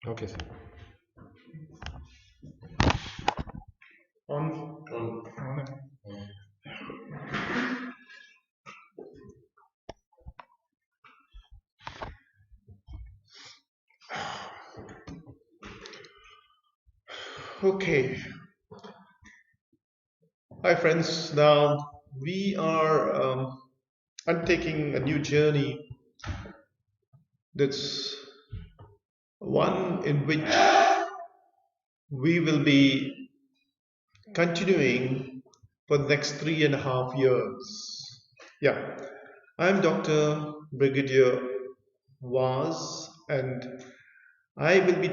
Okay, sir. On. Okay. Hi, friends. Now we are undertaking a new journey. That's one in which we will be continuing for the next 3.5 years. Yeah, I'm Dr. Brigadier Vaz, and I'm the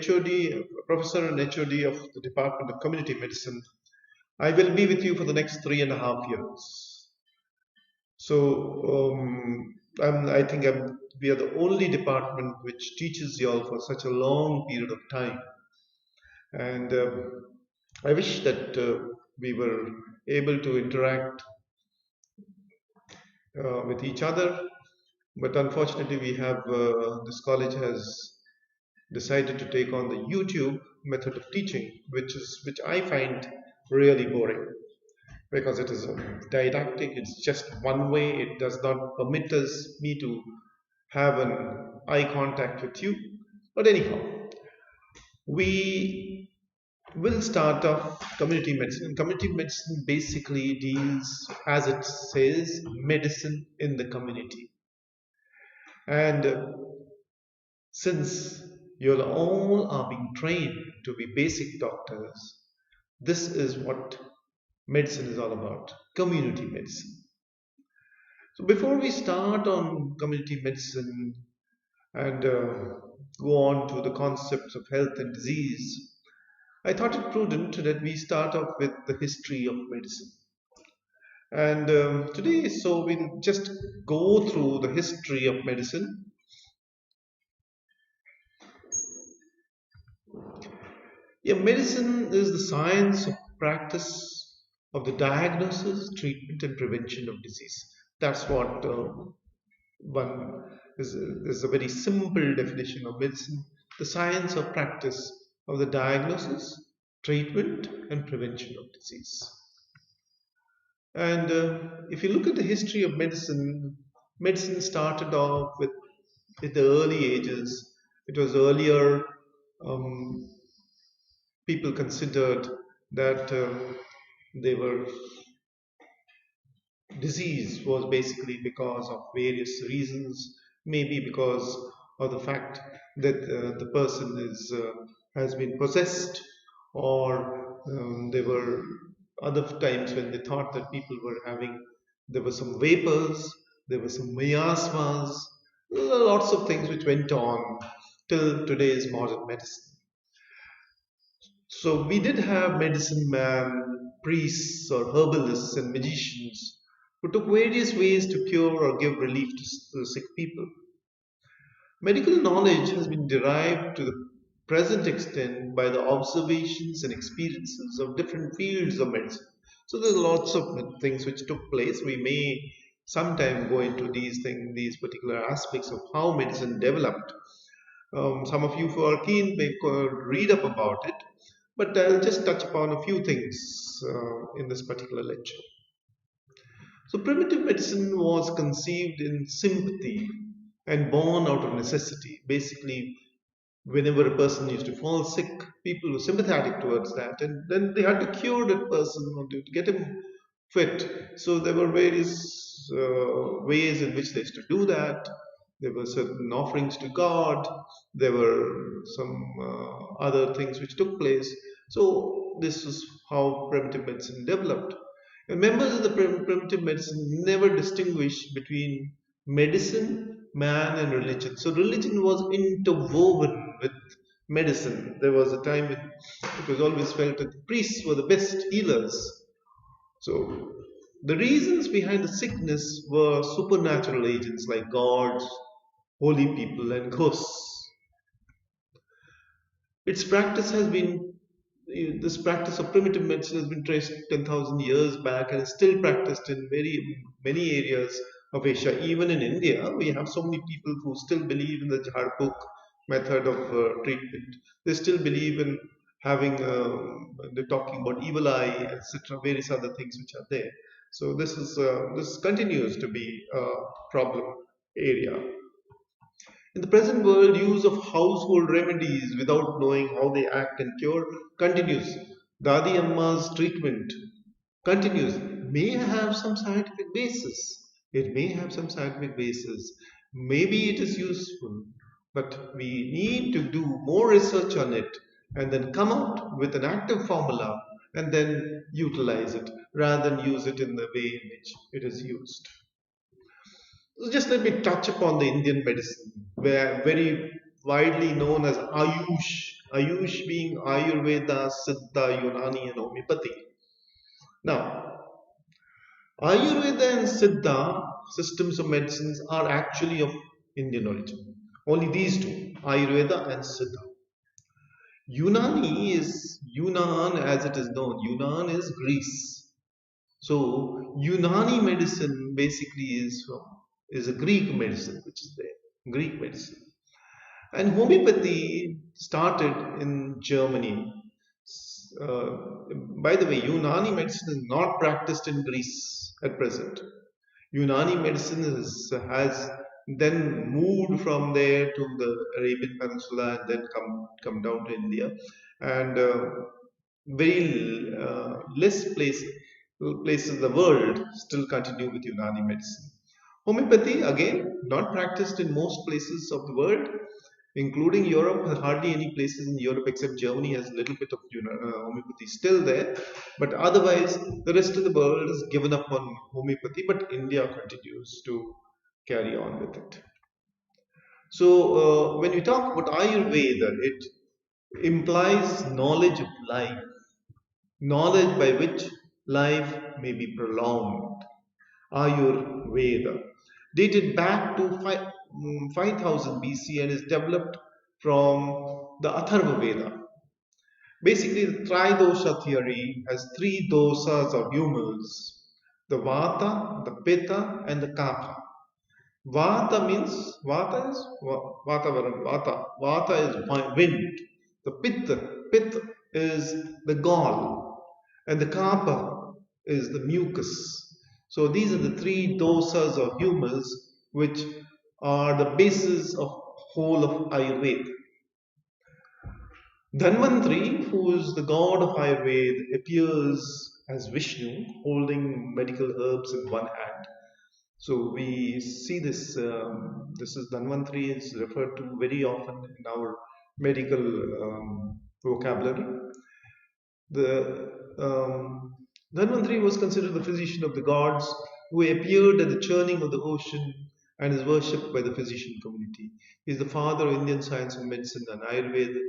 HOD, professor and HOD of the Department of Community Medicine. I will be with you for the next 3.5 years. So I think we are the only department which teaches you all for such a long period of time. And I wish that we were able to interact with each other, but unfortunately, this college has decided to take on the YouTube method of teaching, which I find really boring because it is didactic. It's just one way. It does not permit me to have an eye contact with you. But anyhow, we will start off community medicine. And community medicine basically deals, as it says, medicine in the community. And since you all are being trained to be basic doctors, this is what medicine is all about, community medicine. So before we start on community medicine and go on to the concepts of health and disease, I thought it prudent that we start off with the history of medicine. And today, so we'll just go through the history of medicine. Yeah, medicine is the science of practice of the diagnosis, treatment, and prevention of disease. That's what one is a very simple definition of medicine: the science of practice of the diagnosis, treatment, and prevention of disease. And if you look at the history of medicine, medicine started off with in the early ages. It was earlier. Um, People considered that they were disease was basically because of various reasons, maybe because of the fact that the person has been possessed, or there were other times when they thought that people were having, there were some vapors, there were some miasmas, lots of things which went on till today's modern medicine. So we did have medicine man, priests or herbalists and magicians who took various ways to cure or give relief to sick people. Medical knowledge has been derived to the present extent by the observations and experiences of different fields of medicine. So there's lots of things which took place. We may sometime go into these things, these particular aspects of how medicine developed. Some of you who are keen may read up about it, but I'll just touch upon a few things in this particular lecture. So, primitive medicine was conceived in sympathy and born out of necessity. Basically, whenever a person used to fall sick, people were sympathetic towards that, and then they had to cure that person or to get him fit. So, there were various ways in which they used to do that. There were certain offerings to God. There were some other things which took place. So this is how primitive medicine developed. And members of the primitive medicine never distinguished between medicine, man, and religion. So religion was interwoven with medicine. There was a time when it was always felt that priests were the best healers. So the reasons behind the sickness were supernatural agents like gods, holy people, and ghosts. Its practice has been This practice of primitive medicine has been traced 10,000 years back and is still practiced in very many areas of Asia. Even in India, we have so many people who still believe in the Jhar book, method of treatment. They still believe in having, they're talking about evil eye, etc., various other things which are there. So this continues to be a problem area. In the present world, use of household remedies without knowing how they act and cure continues. Dadi Amma's treatment continues. May have some scientific basis. It may have some scientific basis. Maybe it is useful, but we need to do more research on it and then come out with an active formula and then utilize it rather than use it in the way in which it is used. So just let me touch upon the Indian medicine, where very widely known as Ayush. Ayush being Ayurveda, Siddha, Unani, and Homeopathy. Now, Ayurveda and Siddha systems of medicines are actually of Indian origin. Only these two, Ayurveda and Siddha. Unani is Yunan as it is known. Yunan is Greece. So Unani medicine basically is a Greek medicine which is there. Greek medicine. And homeopathy started in Germany. Uh, by the way, Unani medicine is not practiced in Greece at present. Unani medicine has then moved from there to the Arabian Peninsula and then come down to India, and very less places in the world still continue with Unani medicine. Homeopathy, again, not practiced in most places of the world, including Europe. Hardly any places in Europe except Germany has a little bit of homeopathy still there. But otherwise, the rest of the world has given up on homeopathy, but India continues to carry on with it. So, when we talk about Ayurveda, it implies knowledge of life, knowledge by which life may be prolonged. Ayurveda, dated back to 5000 BC and is developed from the Atharva Veda. Basically, the Tridosha theory has three dosas or humors: the Vata, the Pitta, and the Kapha. Vata means Vata is Vatavaram, Vata. Vata is wind. The Pitta is the gall, and the Kapha is the mucus. So these are the three dosas or humors which are the basis of whole of Ayurveda. Dhanvantri, who is the god of Ayurveda, appears as Vishnu holding medical herbs in one hand. So we see this. This is Dhanvantri is referred to very often in our medical vocabulary. The Dhanvantri was considered the physician of the gods, who appeared at the churning of the ocean and is worshipped by the physician community. He is the father of Indian science and medicine and Ayurveda,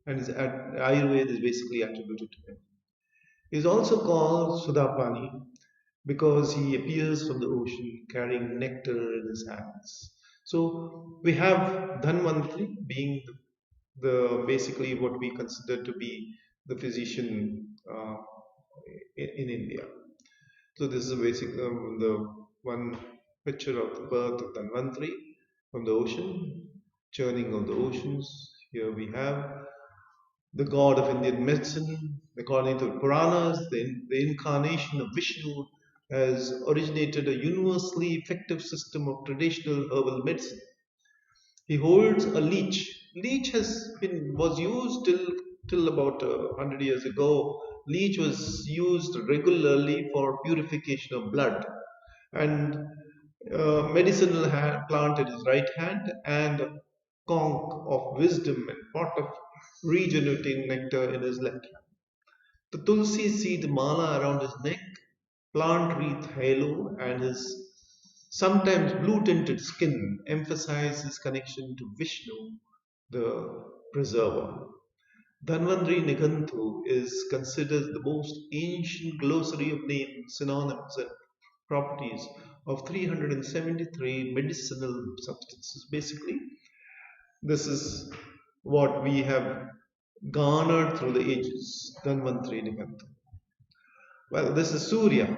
and Ayurveda is basically attributed to him. He is also called Sudapani because he appears from the ocean carrying nectar in his hands. So we have Dhanvantri being the basically what we consider to be the physician in India. So this is a basic the one picture of the birth of Dhanvantri from the ocean, churning of the oceans. Here we have the god of Indian medicine. According to Puranas, the incarnation of Vishnu has originated a universally effective system of traditional herbal medicine. He holds a leech. Leech was used till about 100 years ago. Leech was used regularly for purification of blood, and medicinal plant in his right hand, and conch of wisdom and pot of regenerating nectar in his left hand. The tulsi seed mala around his neck, plant wreath halo, and his sometimes blue tinted skin emphasize his connection to Vishnu, the preserver. Dhanvantri Niganthu is considered the most ancient glossary of names, synonyms, and properties of 373 medicinal substances. Basically, this is what we have garnered through the ages. Dhanvantri Niganthu. Well, this is Surya.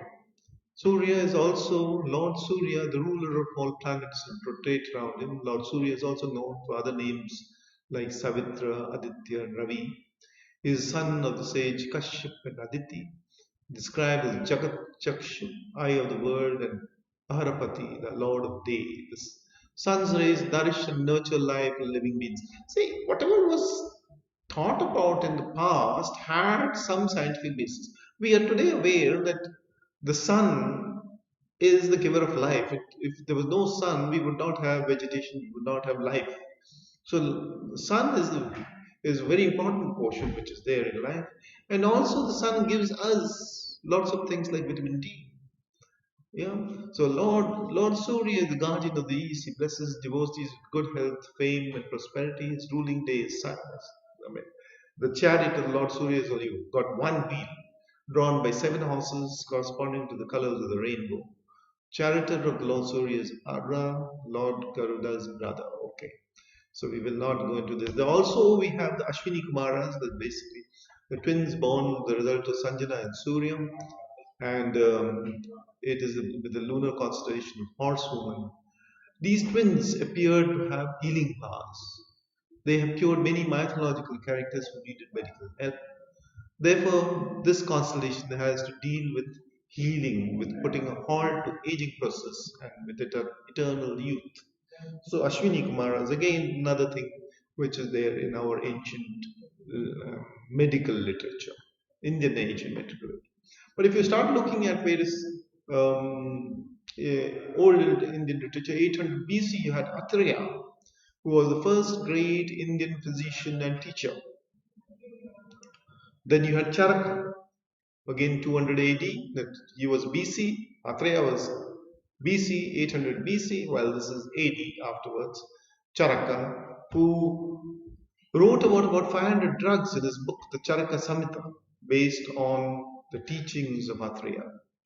Surya is also Lord Surya, the ruler of all planets, and rotate around him. Lord Surya is also known for other names like Savitra, Aditya, and Ravi. He is son of the sage Kashyap and Aditi, described as Jagat Chakshu, eye of the world, and Aharapati, the lord of day. The sun's rays nourish and nurture life and living beings. See, whatever was thought about in the past had some scientific basis. We are today aware that the sun is the giver of life. If there was no sun, we would not have vegetation, we would not have life. So, sun is a very important portion which is there in life, and also the sun gives us lots of things like vitamin D. Yeah. So Lord Surya is the guardian of the East. He blesses devotees with good health, fame, and prosperity. His ruling day is sadness. I mean, the chariot of Lord Surya has only got one wheel, drawn by 7 horses corresponding to the colors of the rainbow. Charioteer of the Lord Surya is Ara, Lord Garuda's brother. Okay. So we will not go into this. Also, we have the Ashwini Kumaras, that basically the twins born the result of Sanjana and Surya, and it is with the lunar constellation of Horsewoman. These twins appear to have healing powers. They have cured many mythological characters who needed medical help. Therefore, this constellation has to deal with healing, with putting a halt to aging process, and with eternal youth. So Ashwini Kumara is again another thing which is there in our ancient medical literature, Indian ancient medical literature. But if you start looking at various old Indian literature, 800 BC, you had Atreya, who was the first great Indian physician and teacher. Then you had Charaka, again 200 AD, that he was BC, Atreya was BC, 800 BC, while this is AD afterwards. Charaka, who wrote about 500 drugs in his book, the Charaka Samhita, based on the teachings of Atreya.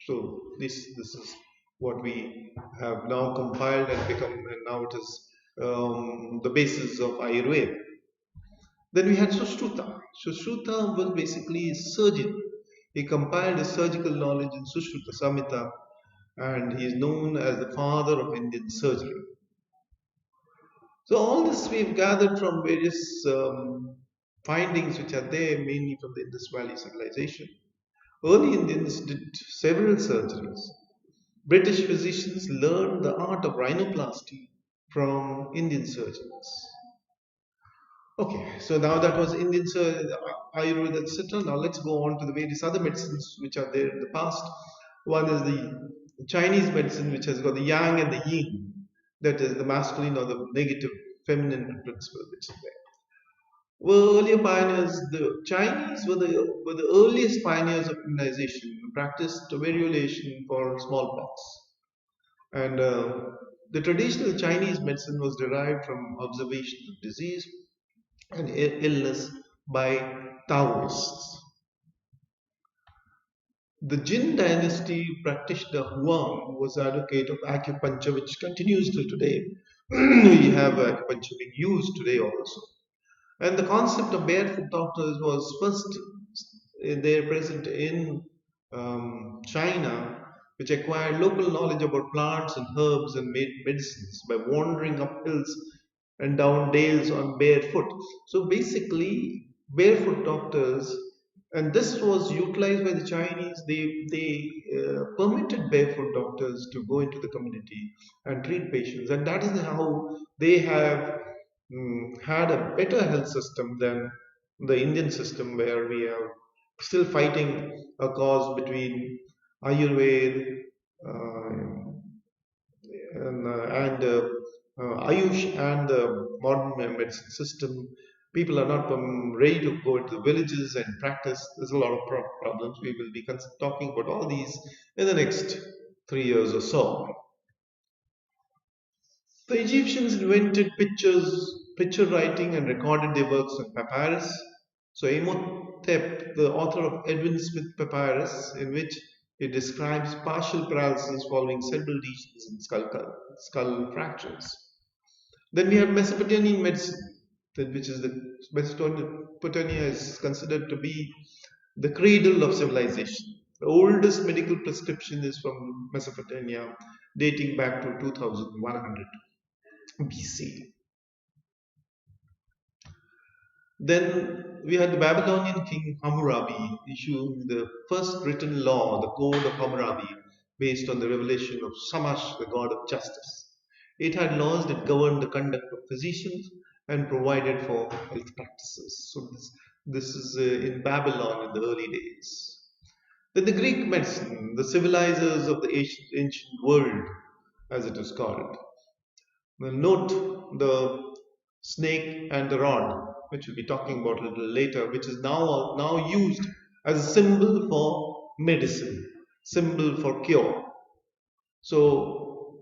So this is what we have now compiled and become, and now it is the basis of Ayurveda. Then we had Sushruta. Sushruta was basically a surgeon. He compiled his surgical knowledge in Sushruta Samhita, and he is known as the father of Indian surgery. So all this we've gathered from various findings which are there, mainly from the Indus Valley civilization. Early Indians did several surgeries. British physicians learned the art of rhinoplasty from Indian surgeons. Okay, so now that was Indian Ayurveda, etc. Now let's go on to the various other medicines which are there in the past. One is the Chinese medicine, which has got the yang and the yin, that is the masculine or the negative feminine principle which is there. Were earlier pioneers, the Chinese were the earliest pioneers of immunization, practiced variolation for smallpox. And the traditional Chinese medicine was derived from observation of disease and illness by Taoists. The Jin dynasty practitioner HUANG was advocate of acupuncture, which continues till today. We have acupuncture being used today also. And the concept of barefoot doctors was first there present in China, which acquired local knowledge about plants and herbs and made medicines by wandering up hills and down dales on barefoot. So basically, barefoot doctors, and this was utilized by the Chinese. They permitted barefoot doctors to go into the community and treat patients, and that is how they have had a better health system than the Indian system, where we are still fighting a cause between Ayurveda uh, and Ayush and the modern medicine system. People are not ready to go into the villages and practice. There's a lot of problems. We will be talking about all these in the next 3 years or so. The Egyptians invented picture writing, and recorded their works on papyrus. So Imhotep, the author of Edwin Smith Papyrus, in which it describes partial paralysis following several lesions and skull fractures. Then we have Mesopotamian medicine, which is the Mesopotamia is considered to be the cradle of civilization. The oldest medical prescription is from Mesopotamia, dating back to 2100 BC. Then we had the Babylonian King Hammurabi issuing the first written law, the Code of Hammurabi, based on the revelation of Shamash, the god of justice. It had laws that governed the conduct of physicians and provided for health practices. So this is in Babylon in the early days. Then the Greek medicine, the civilizers of the ancient world, as it is called. Now note the snake and the rod, which we'll be talking about a little later, which is now used as a symbol for medicine, symbol for cure. So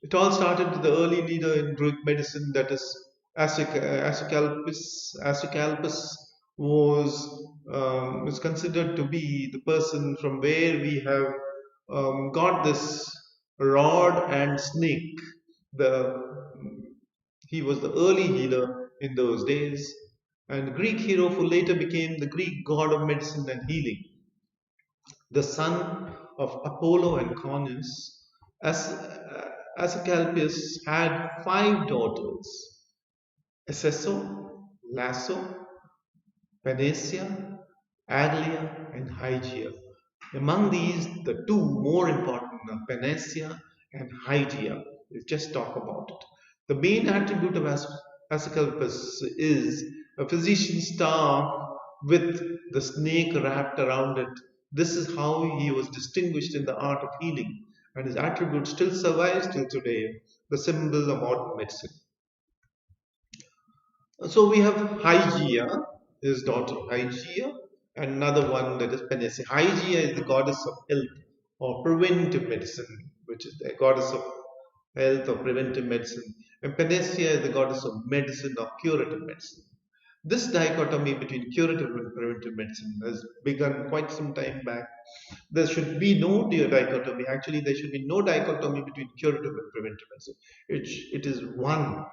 it all started with the early leader in Greek medicine, that is Asclepius. Asclepius was considered to be the person from where we have got this rod and snake. The He was the early healer in those days, and Greek hero who later became the Greek god of medicine and healing. The son of Apollo and Conus, Asclepius had 5 daughters: Acesso, Lasso, PANACEA, Aglia, and HYGIEA. Among these, the two more important are PANACEA and HYGIEA. We'll just talk about it. The main attribute of Asclepius is a physician's staff with the snake wrapped around it. This is how he was distinguished in the art of healing, and his attribute still survives till today, the symbol of modern medicine. So we have Hygeia, his daughter Hygeia, and another one that is Panacea. Hygeia is the goddess of health or preventive medicine, which is the goddess of health or preventive medicine, and Panacea is the goddess of medicine or curative medicine. This dichotomy between curative and preventive medicine has begun quite some time back. There should be no dichotomy. Actually, there should be no dichotomy between curative and preventive medicine. It is one.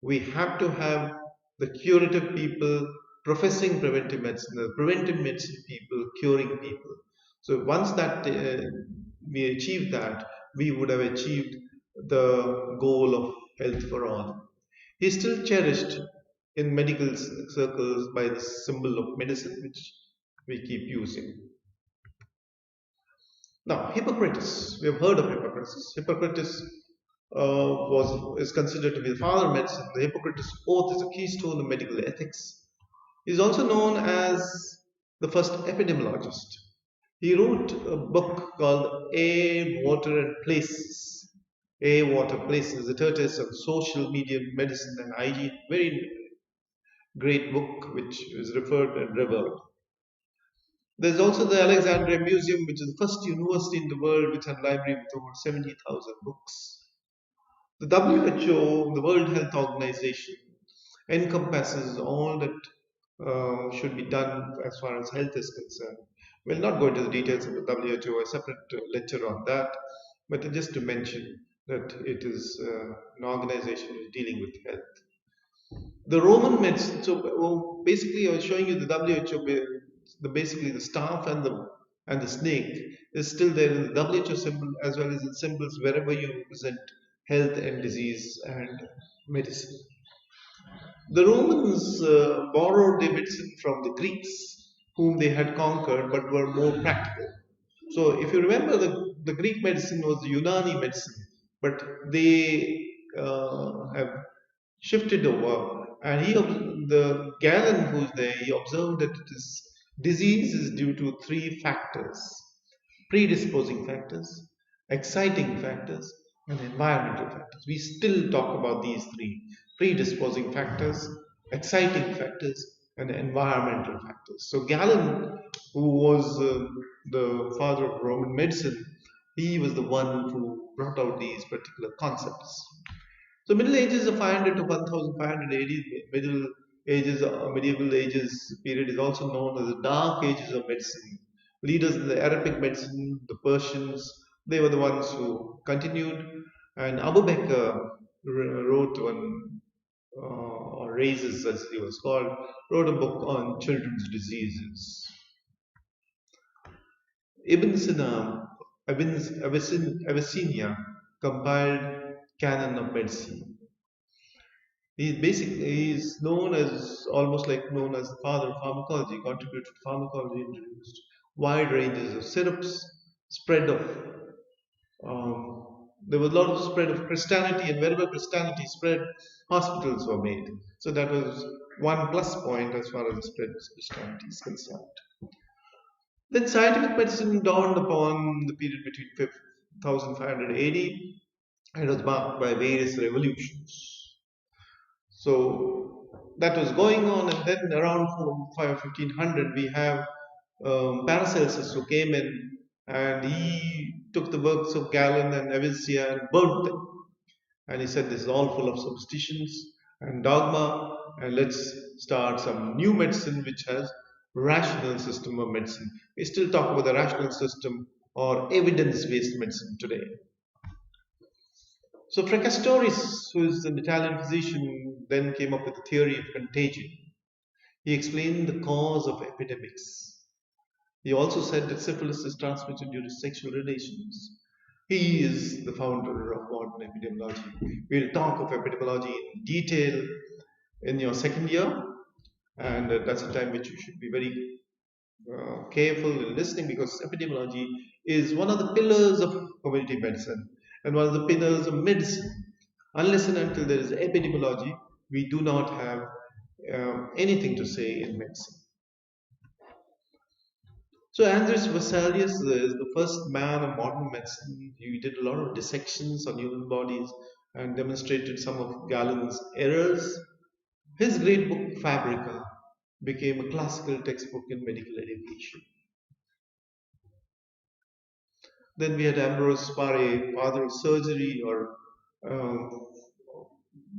We have to have the curative people professing preventive medicine, the preventive medicine people curing people. So once that we achieve that, we would have achieved the goal of health for all. He is still cherished in medical circles by the symbol of medicine, which we keep using. Now, Hippocrates, we have heard of Hippocrates. Hippocrates is considered to be the father of medicine. The Hippocrates Oath is a keystone of medical ethics. He is also known as the first epidemiologist. He wrote a book called Air, Water, and Places. Air, Water, Places, the treatise of social media, medicine, and hygiene. Very great book which is referred and revered. There's also the Alexandria Museum, which is the first university in the world which had a library with over 70,000 books. The WHO, the World Health Organization, encompasses all that should be done as far as health is concerned. We'll not go into the details of the WHO, a separate lecture on that, but just to mention that it is an organization dealing with health. The Roman medicine, so basically I was showing you the WHO, basically the staff and the snake is still there in the WHO symbol as well as in symbols wherever you represent health and disease and medicine. The Romans borrowed their medicine from the Greeks, whom they had conquered but were more practical. So, if you remember, the Greek medicine was the Unani medicine, but they have shifted over. And the Galen who's there, he observed that disease is due to 3 factors: predisposing factors, exciting factors, and environmental factors. We still talk about these 3: predisposing factors, exciting factors, and environmental factors. So Galen, who was the father of Roman medicine, he was the one who brought out these particular concepts. So Middle Ages of 500 to 1500 AD, medieval ages period is also known as the Dark Ages of medicine. Leaders in the Arabic medicine, the Persians, they were the ones who continued. And Abu Bakr wrote one, or Raises as he was called, wrote a book on children's diseases. Ibn Sina, Abyssinia compiled Canon of Medicine. He is known as almost like known as the father of pharmacology. Contributed to pharmacology, introduced wide ranges of syrups, spread of there was a lot of spread of Christianity, and wherever Christianity spread, hospitals were made. So that was one plus point as far as the spread of Christianity is concerned. Then scientific medicine dawned upon the period between 1500 AD and was marked by various revolutions. So that was going on, and then around 1500 we have Paracelsus who came in and he took the works of Galen and Avicenna and burnt them. And he said, this is all full of superstitions and dogma, and let's start some new medicine which has rational system of medicine. We still talk about the rational system or evidence-based medicine today. So Fracastorius, who is an Italian physician, then came up with the theory of contagion. He explained the cause of epidemics. He also said that syphilis is transmitted due to sexual relations. He is the founder of modern epidemiology. We'll talk of epidemiology in detail in your second year, and that's a time which you should be very careful in listening, because epidemiology is one of the pillars of community medicine and one of the pillars of medicine. Unless and until there is epidemiology, we do not have anything to say in medicine. So Andreas Vesalius is the first man of modern medicine. He did a lot of dissections on human bodies and demonstrated some of Galen's errors. His great book Fabrica became a classical textbook in medical education. Then we had Ambrose Paré, father of surgery, or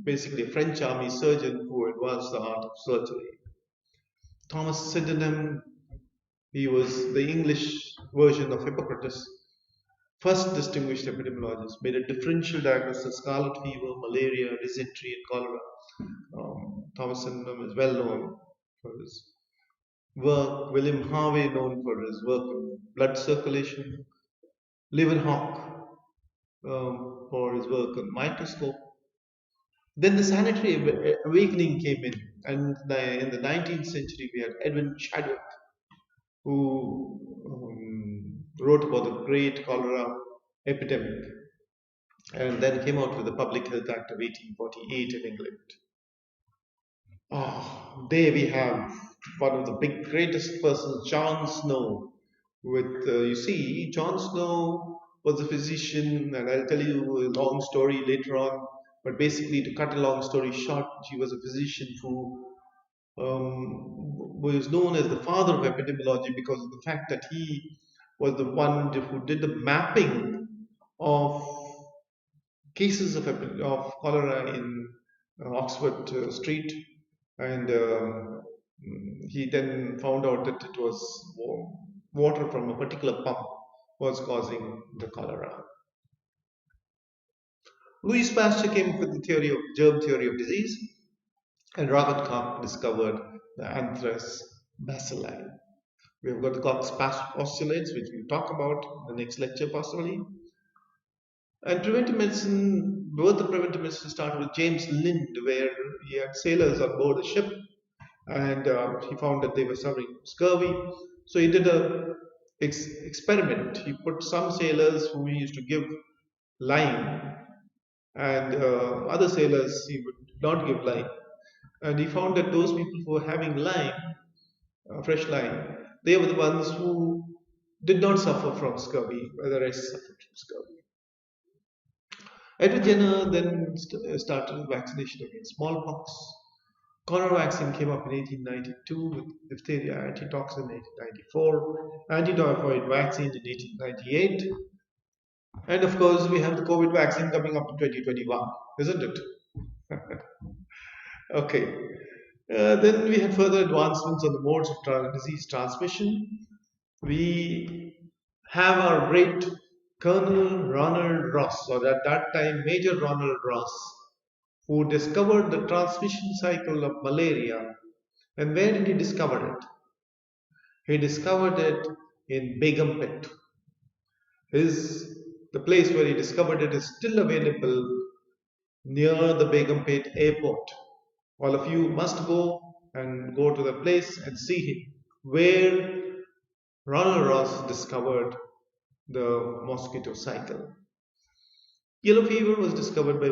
basically a French army surgeon who advanced the art of surgery. Thomas Sydenham, he was the English version of Hippocrates, first distinguished epidemiologist, made a differential diagnosis of scarlet fever, malaria, dysentery, and cholera. Thomas Sydenham is well known for his work. William Harvey, known for his work on blood circulation. Leeuwenhoek, for his work on microscope. Then the sanitary awakening came in, and in the 19th century we had Edwin Chadwick, who wrote about the great cholera epidemic, and then came out with the Public Health Act of 1848 in England. There we have one of the greatest persons, John Snow. You see, John Snow was a physician, and I'll tell you a long story later on. But basically, to cut a long story short, he was a physician who was known as the father of epidemiology because of the fact that he was the one who did the mapping of cases of cholera in Oxford Street, and he then found out that it was water from a particular pump was causing the cholera. Louis Pasteur came up with the germ theory of disease, and Robert Koch discovered the Anthrax bacilli. We have got the Koch's postulates, which we'll talk about in the next lecture possibly. And preventive medicine, both the preventive medicine started with James Lind, where he had sailors on board a ship, and he found that they were suffering scurvy. So he did a experiment. He put some sailors who he used to give lime, and other sailors he would not give lime. And he found that those people who were having lime, fresh lime, they were the ones who did not suffer from scurvy, while the rest suffered from scurvy. Edward Jenner then started vaccination against smallpox. Cholera vaccine came up in 1892 with diphtheria antitoxin in 1894, anti-typhoid vaccine in 1898, and of course we have the COVID vaccine coming up in 2021, isn't it? Okay. Then we had further advancements on the modes of disease transmission. We have our great Colonel Ronald Ross, or at that time Major Ronald Ross, who discovered the transmission cycle of malaria. And where did he discover it? He discovered it in Begumpet. The place where he discovered it is still available near the Begumpet airport. All of you must go to the place and see where Ronald Ross discovered the mosquito cycle. Yellow fever was discovered by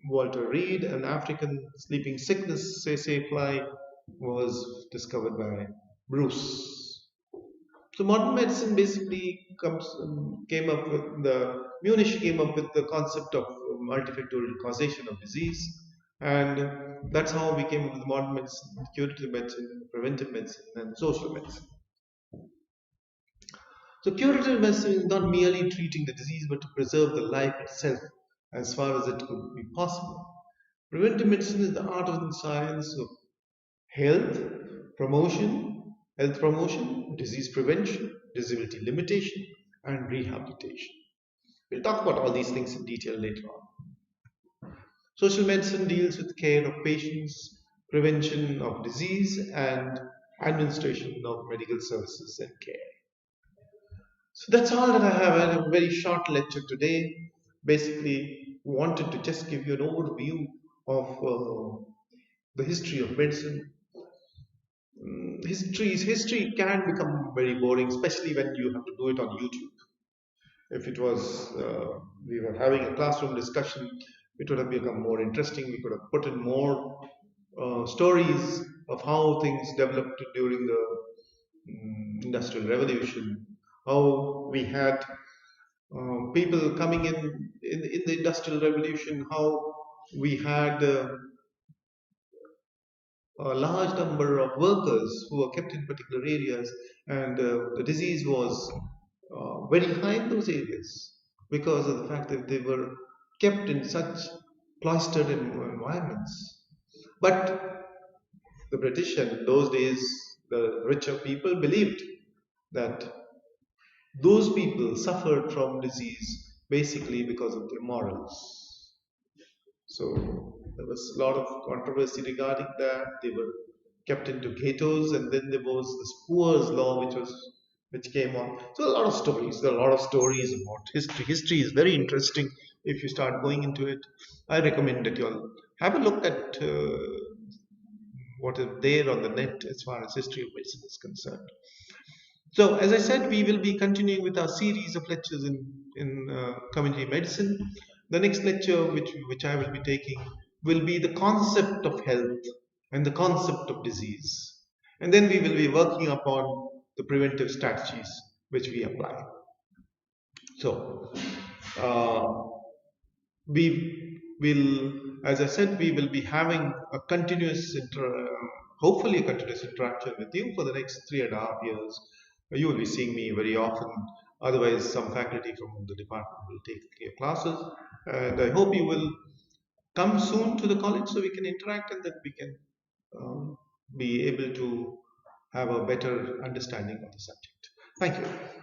Walter Reed, and African sleeping sickness, say fly, was discovered by Bruce. So modern medicine basically came up with Munich came up with the concept of multifactorial causation of disease, and that's how we came up with modern medicine, curative medicine, preventive medicine, and social medicine. So curative medicine is not merely treating the disease, but to preserve the life itself as far as it could be possible. Preventive medicine is the art and science of health health promotion, disease prevention, disability limitation, and rehabilitation. We'll talk about all these things in detail later on. Social medicine deals with care of patients, prevention of disease, and administration of medical services and care. So that's all that I have. I had a very short lecture today. Basically, wanted to just give you an overview of the history of medicine. History can become very boring, especially when you have to do it on YouTube. If it was we were having a classroom discussion, it would have become more interesting. We could have put in more stories of how things developed during the industrial revolution, how we had people coming in the industrial revolution, how we had a large number of workers who were kept in particular areas, and the disease was very high in those areas because of the fact that they were kept in such cloistered environments. But the British, and in those days the richer people, believed that those people suffered from disease basically because of their morals. So there was a lot of controversy regarding that. They were kept into ghettos, and then there was this Poor's law, which came on. So a lot of stories. There are a lot of stories about history. History is very interesting if you start going into it. I recommend that you all have a look at what is there on the net as far as history of medicine is concerned. So, as I said, we will be continuing with our series of lectures in community medicine. The next lecture, which I will be taking, will be the concept of health and the concept of disease, and then we will be working upon the preventive strategies which we apply. So, we will, as I said, we will be having a hopefully a continuous interaction with you for the next 3.5 years. You will be seeing me very often. Otherwise, some faculty from the department will take your classes, and I hope you will come soon to the college so we can interact, and that we can be able to have a better understanding of the subject. Thank you.